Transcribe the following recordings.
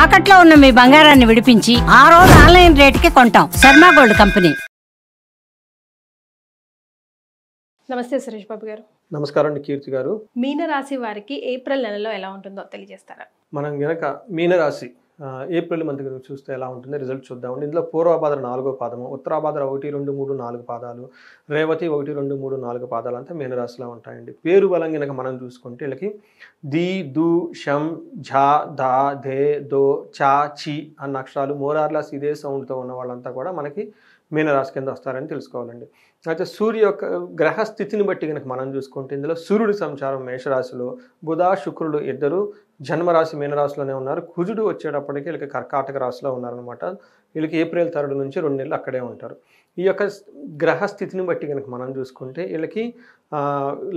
తాకట్లో ఉన్న మీ బంగారాన్ని విడిపించి ఆ రోజు ఆన్లైన్ రేటుకి కొంటాం. Sharma gold company. నమస్తే సురేష్ బాబు గారు. నమస్కారం అండి కీర్తి గారు. మీనరాశి వారికి ఏప్రిల్ నెలలో ఎలా ఉంటుందో తెలియజేస్తారా? మనం గనక మీనరాశి ఏప్రిల్ మంత్ కనుక చూస్తే ఎలా ఉంటుంది రిజల్ట్ చూద్దామండి. ఇందులో పూర్వభాద్ర 4వ పాదము, ఉత్తరాభాద్ర 1, 2, 3, 4 పాదాలు, రేవతి 1, 2, 3, 4 పాదాలు అంతా మీనరాశిలో ఉంటాయండి. పేరు బలం కనుక మనం చూసుకుంటే వీళ్ళకి ది, దు, షం, ఝా, ధా, ధే, దో, చా, చి అన్న అక్షరాలు మోరార్లాస్ ఇదే సౌండ్తో ఉన్న వాళ్ళంతా కూడా మనకి మీనరాశి కింద వస్తారని తెలుసుకోవాలండి. అయితే సూర్య యొక్క గ్రహస్థితిని బట్టి కనుక మనం చూసుకుంటే ఇందులో సూర్యుడి సంచారం మేషరాశిలో, బుధ శుక్రుడు ఇద్దరు జన్మరాశి మీనరాశిలోనే ఉన్నారు. కుజుడు వచ్చేటప్పటికి వీళ్ళకి కర్కాటక రాశిలో ఉన్నారనమాట. వీళ్ళకి ఏప్రిల్ 3 నుంచి 2 నెలలు అక్కడే ఉంటారు. ఈ యొక్క గ్రహస్థితిని బట్టి కనుక మనం చూసుకుంటే వీళ్ళకి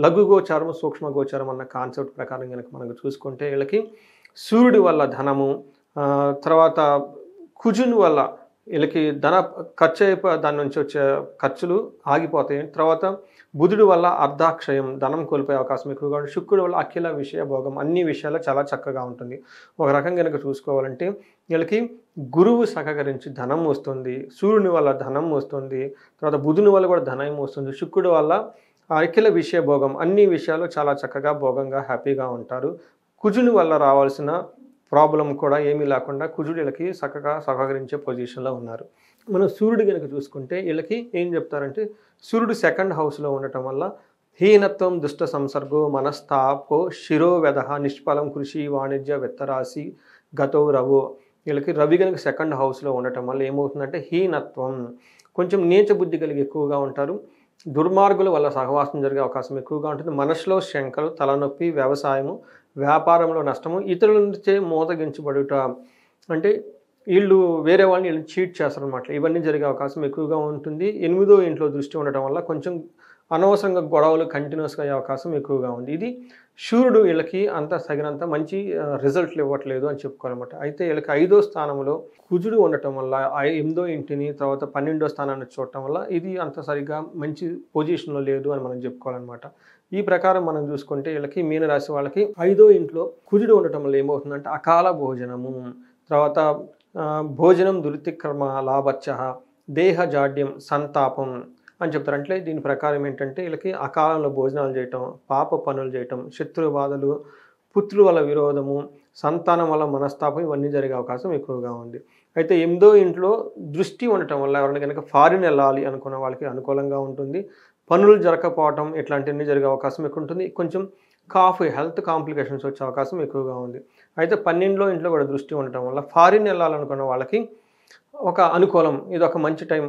లఘు గోచారం, సూక్ష్మ గోచారం అన్న కాన్సెప్ట్ ప్రకారం కనుక మనకు చూసుకుంటే వీళ్ళకి సూర్యుడి వల్ల ధనము, తర్వాత కుజుని వల్ల వీళ్ళకి ధన ఖర్చు అయిపోయి దాని నుంచి వచ్చే ఖర్చులు ఆగిపోతాయి. తర్వాత బుధుడి వల్ల అర్ధాక్షయం, ధనం కోల్పోయే అవకాశం ఎక్కువగా ఉంటుంది. శుక్రుడి వల్ల అఖిల విషయ భోగం, అన్ని విషయాలు చాలా చక్కగా ఉంటుంది. ఒక రకం కనుక చూసుకోవాలంటే వీళ్ళకి గురువు సహకరించి ధనం వస్తుంది, సూర్యుని వల్ల ధనం వస్తుంది, తర్వాత బుధుని వల్ల కూడా ధనం వస్తుంది, శుక్రుడి వల్ల అఖిల విషయ భోగం, అన్ని విషయాలు చాలా చక్కగా భోగంగా హ్యాపీగా ఉంటారు. కుజుని వల్ల రావాల్సిన ప్రాబ్లం కూడా ఏమీ లేకుండా కుజుడు వీళ్ళకి చక్కగా సహకరించే పొజిషన్లో ఉన్నారు. మనం సూర్యుడు కనుక చూసుకుంటే వీళ్ళకి ఏం చెప్తారంటే సూర్యుడు 2nd హౌస్లో ఉండటం వల్ల హీనత్వం, దుష్ట సంసర్గో, మనస్తాపో, శిరోవ్యధ, నిష్ఫలం, కృషి, వాణిజ్య, విత్తరాశి, గతో రవో. వీళ్ళకి రవి కనుక 2nd హౌస్లో ఉండటం వల్ల ఏమవుతుందంటే హీనత్వం, కొంచెం నీచ బుద్ధి కలిగి ఎక్కువగా ఉంటారు. దుర్మార్గుల వల్ల సహవాసం జరిగే అవకాశం ఎక్కువగా ఉంటుంది. మనసులో శంకలు, తలనొప్పి, వ్యవసాయము, వ్యాపారంలో నష్టము, ఇతరుల నుంచే మోతగించబడుట, అంటే వీళ్ళు వేరే వాళ్ళని వీళ్ళని చీట్ చేస్తారనమాట. ఇవన్నీ జరిగే అవకాశం ఎక్కువగా ఉంటుంది. 8వ ఇంట్లో దృష్టి ఉండటం వల్ల కొంచెం అనవసరంగా గొడవలు కంటిన్యూస్గా అయ్యే అవకాశం ఎక్కువగా ఉంది. ఇది సూర్యుడు వీళ్ళకి అంత తగినంత మంచి రిజల్ట్లు ఇవ్వట్లేదు అని చెప్పుకోవాలన్నమాట. అయితే వీళ్ళకి 5వ స్థానంలో కుజుడు ఉండటం వల్ల 8వ ఇంటిని, తర్వాత 12వ స్థానాన్ని చూడటం వల్ల ఇది అంత సరిగ్గా మంచి పొజిషన్లో లేదు అని మనం చెప్పుకోవాలన్నమాట. ఈ ప్రకారం మనం చూసుకుంటే వీళ్ళకి మీనరాశి వాళ్ళకి 5వ ఇంట్లో కుజుడు ఉండటం వల్ల ఏమవుతుందంటే అకాల భోజనము, తర్వాత భోజనం దురితిక్రమ లాభచ్చ, దేహ జాడ్యం, సంతాపం అని చెప్తారు. అంటే దీని ప్రకారం ఏంటంటే వీళ్ళకి అకాలంలో భోజనాలు చేయటం, పాప పనులు చేయటం, శత్రు బాధలు, పుత్రుల వల్ల విరోధము, సంతానం వల్ల మనస్తాపం, ఇవన్నీ జరిగే అవకాశం ఎక్కువగా ఉంది. అయితే 8వ ఇంట్లో దృష్టి ఉండటం వల్ల ఎవరైనా కనుక ఫారిన్ వెళ్ళాలి అనుకున్న వాళ్ళకి అనుకూలంగా ఉంటుంది. పనులు జరగకపోవటం ఇట్లాంటివన్నీ జరిగే అవకాశం ఎక్కువ ఉంటుంది. కొంచెం హెల్త్ కాంప్లికేషన్స్ వచ్చే అవకాశం ఎక్కువగా ఉంది. అయితే 12వ ఇంట్లో కూడా దృష్టి ఉండటం వల్ల ఫారిన్ వెళ్ళాలనుకున్న వాళ్ళకి ఒక అనుకూలం, ఇది ఒక మంచి టైం.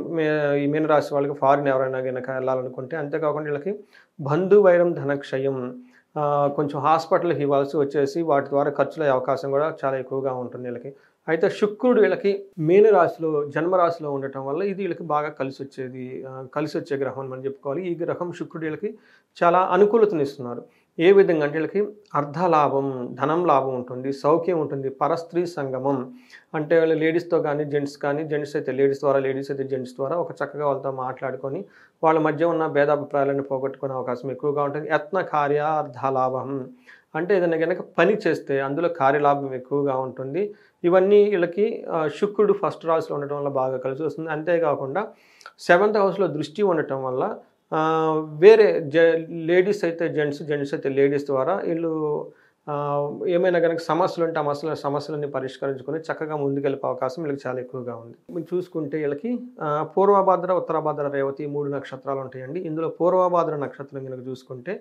ఈ మీనరాశి వాళ్ళకి ఫారిన్ ఎవరైనా కనుక వెళ్ళాలనుకుంటే. అంతేకాకుండా వీళ్ళకి బంధువైరం, ధనక్షయం, కొంచెం హాస్పిటల్కి ఇవ్వాల్సి వచ్చేసి వాటి ద్వారా ఖర్చులయ్యే అవకాశం కూడా చాలా ఎక్కువగా ఉంటుంది వీళ్ళకి. అయితే శుక్రుడు వీళ్ళకి మీనరాశిలో జన్మరాశిలో ఉండటం వల్ల ఇది వీళ్ళకి బాగా కలిసి వచ్చే గ్రహం అని మనం చెప్పుకోవాలి. ఈ గ్రహం శుక్రుడు వీళ్ళకి చాలా అనుకూలతనిస్తున్నారు. ఏ విధంగా అంటే వీళ్ళకి అర్ధలాభం, ధనం లాభం ఉంటుంది, సౌఖ్యం ఉంటుంది, పరస్త్రీ సంగమం, అంటే వాళ్ళ లేడీస్తో కానీ జెంట్స్ అయితే లేడీస్ ద్వారా, లేడీస్ అయితే జెంట్స్ ద్వారా ఒక చక్కగా వాళ్ళతో మాట్లాడుకొని వాళ్ళ మధ్య ఉన్న భేదాభిప్రాయాలను పోగొట్టుకునే అవకాశం ఎక్కువగా ఉంటుంది. యత్న కార్య అర్ధలాభం, అంటే ఏదైనా కనుక పని చేస్తే అందులో కార్యలాభం ఎక్కువగా ఉంటుంది. ఇవన్నీ వీళ్ళకి శుక్రుడు 1st రాశిలో ఉండటం వల్ల బాగా కలిసి వస్తుంది. అంతేకాకుండా 7th హౌస్లో దృష్టి ఉండటం వల్ల వేరే లేడీస్ అయితే జెంట్స్ అయితే లేడీస్ ద్వారా వీళ్ళు ఏమైనా కనుక సమస్యలు ఉంటే ఆ సమస్యలన్నీ పరిష్కరించుకొని చక్కగా ముందుకెళ్ళే అవకాశం వీళ్ళకి చాలా ఎక్కువగా ఉంది. మీరు చూసుకుంటే వీళ్ళకి పూర్వభాద్ర, ఉత్తరాభాద్ర, రేవతి 3 నక్షత్రాలు ఉంటాయండి. ఇందులో పూర్వభాద్ర నక్షత్రం కనుక చూసుకుంటే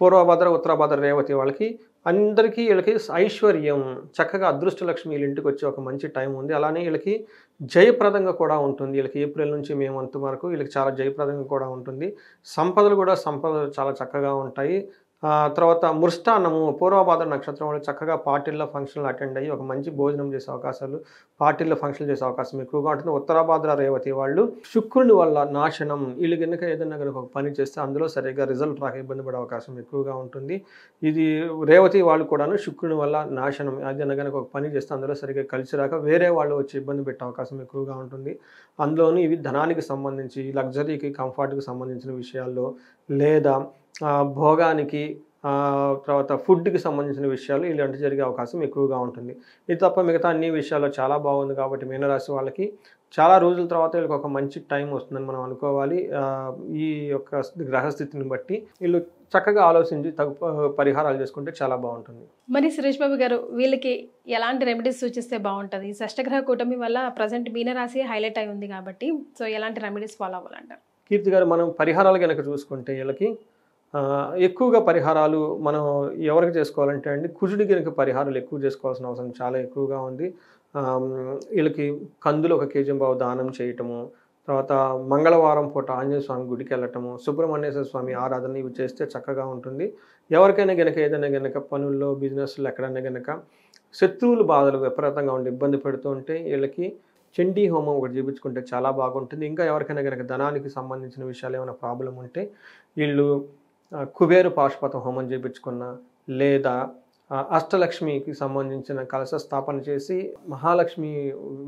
పూర్వభాద్ర, ఉత్తరాభాద్ర, రేవతి వాళ్ళకి అందరికీ వీళ్ళకి ఐశ్వర్యం, చక్కగా అదృష్టలక్ష్మి వీళ్ళ ఇంటికి వచ్చే ఒక మంచి టైం ఉంది. అలానే వీళ్ళకి జయప్రదంగా కూడా ఉంటుంది. వీళ్ళకి ఏప్రిల్ నుంచి మే మంత్ వరకు వీళ్ళకి చాలా జయప్రదంగా కూడా ఉంటుంది. సంపదలు చాలా చక్కగా ఉంటాయి. తర్వాత మృష్టాన్నము, పూర్వభాద్ర నక్షత్రం వాళ్ళు చక్కగా పార్టీల్లో ఫంక్షన్లు అటెండ్ అయ్యి ఒక మంచి భోజనం చేసే అవకాశాలు, పార్టీల్లో ఫంక్షన్లు చేసే అవకాశం ఎక్కువగా ఉంటుంది. ఉత్తరాభాద్ర, రేవతి వాళ్ళు శుక్రుని వల్ల నాశనం, వీళ్ళు కనుక ఏదైనా కనుక ఒక పని చేస్తే అందులో సరిగ్గా రిజల్ట్ రాక ఇబ్బంది పడే అవకాశం ఎక్కువగా ఉంటుంది. ఇది రేవతి వాళ్ళు కూడాను శుక్రుని వల్ల నాశనం, ఏదైనా కనుక ఒక పని చేస్తే అందులో సరిగ్గా కలిసి రాక వేరే వాళ్ళు వచ్చి ఇబ్బంది పెట్టే అవకాశం ఎక్కువగా ఉంటుంది. అందులోనూ ఇవి ధనానికి సంబంధించి, లగ్జరీకి, కంఫర్ట్కి సంబంధించిన విషయాల్లో, లేదా భోగానికి, తర్వాత ఫుడ్కి సంబంధించిన విషయాలు ఇలాంటి జరిగే అవకాశం ఎక్కువగా ఉంటుంది. ఇది తప్ప మిగతా అన్ని విషయాల్లో చాలా బాగుంది కాబట్టి మీనరాశి వాళ్ళకి చాలా రోజుల తర్వాత వీళ్ళకి ఒక మంచి టైం వస్తుందని మనం అనుకోవాలి. ఈ యొక్క గ్రహస్థితిని బట్టి వీళ్ళు చక్కగా ఆలోచించి తగు పరిహారాలు చేసుకుంటే చాలా బాగుంటుంది. మరి సురేష్ బాబు గారు, వీళ్ళకి ఎలాంటి రెమెడీస్ సూచిస్తే బాగుంటుంది? షష్టగ్రహ కూటమి వల్ల ప్రజెంట్ మీనరాశి హైలైట్ అయి ఉంది కాబట్టి సో ఎలాంటి రెమెడీస్ ఫాలో అవ్వాలంటారు? కీర్తి గారు, మనం పరిహారాలు కనుక చూసుకుంటే వీళ్ళకి ఎక్కువగా పరిహారాలు మనం ఎవరికి చేసుకోవాలంటే అండి, కుజుడికి కనుక పరిహారాలు ఎక్కువ చేసుకోవాల్సిన అవసరం చాలా ఎక్కువగా ఉంది. వీళ్ళకి కందులు 1 కేజీ దానం చేయటము, తర్వాత మంగళవారం పూట ఆంజనేయ స్వామి గుడికి వెళ్ళటము, సుబ్రహ్మణ్యేశ్వర స్వామి ఆరాధన ఇవి చేస్తే చక్కగా ఉంటుంది. ఎవరికైనా గనక ఏదైనా గనక పనుల్లో బిజినెస్లో ఎక్కడైనా గనక శత్రువుల బాధలు విపరీతంగా ఉండి ఇబ్బంది పెడుతూ ఉంటే వీళ్ళకి చండీ హోమం ఒకటి చేయించుకుంటే చాలా బాగుంటుంది. ఇంకా ఎవరికైనా కనుక ధనానికి సంబంధించిన విషయాలు ఏమైనా ప్రాబ్లం ఉంటే వీళ్ళు కుబేరు పాశుపత హోమం చేయించుకున్న, లేదా అష్టలక్ష్మికి సంబంధించిన కలశ స్థాపన చేసి మహాలక్ష్మి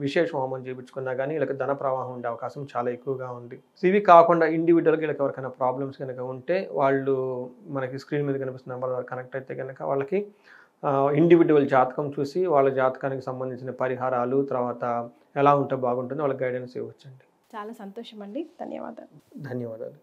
విశేష హోమం చేయించుకున్నా కానీ వీళ్ళకి ధన ప్రవాహం ఉండే అవకాశం చాలా ఎక్కువగా ఉంది. ఇవి కాకుండా ఇండివిజువల్గా వీళ్ళకి ఎవరికైనా ప్రాబ్లమ్స్ కనుక ఉంటే వాళ్ళు మనకి స్క్రీన్ మీద కనిపిస్తున్న నెంబర్ కనెక్ట్ అయితే కనుక వాళ్ళకి ఇండివిజువల్ జాతకం చూసి వాళ్ళ జాతకానికి సంబంధించిన పరిహారాలు తర్వాత ఎలా ఉంటే బాగుంటుందో వాళ్ళకి గైడెన్స్ ఇవ్వచ్చండి. చాలా సంతోషం అండి. ధన్యవాదాలు. ధన్యవాదాలు.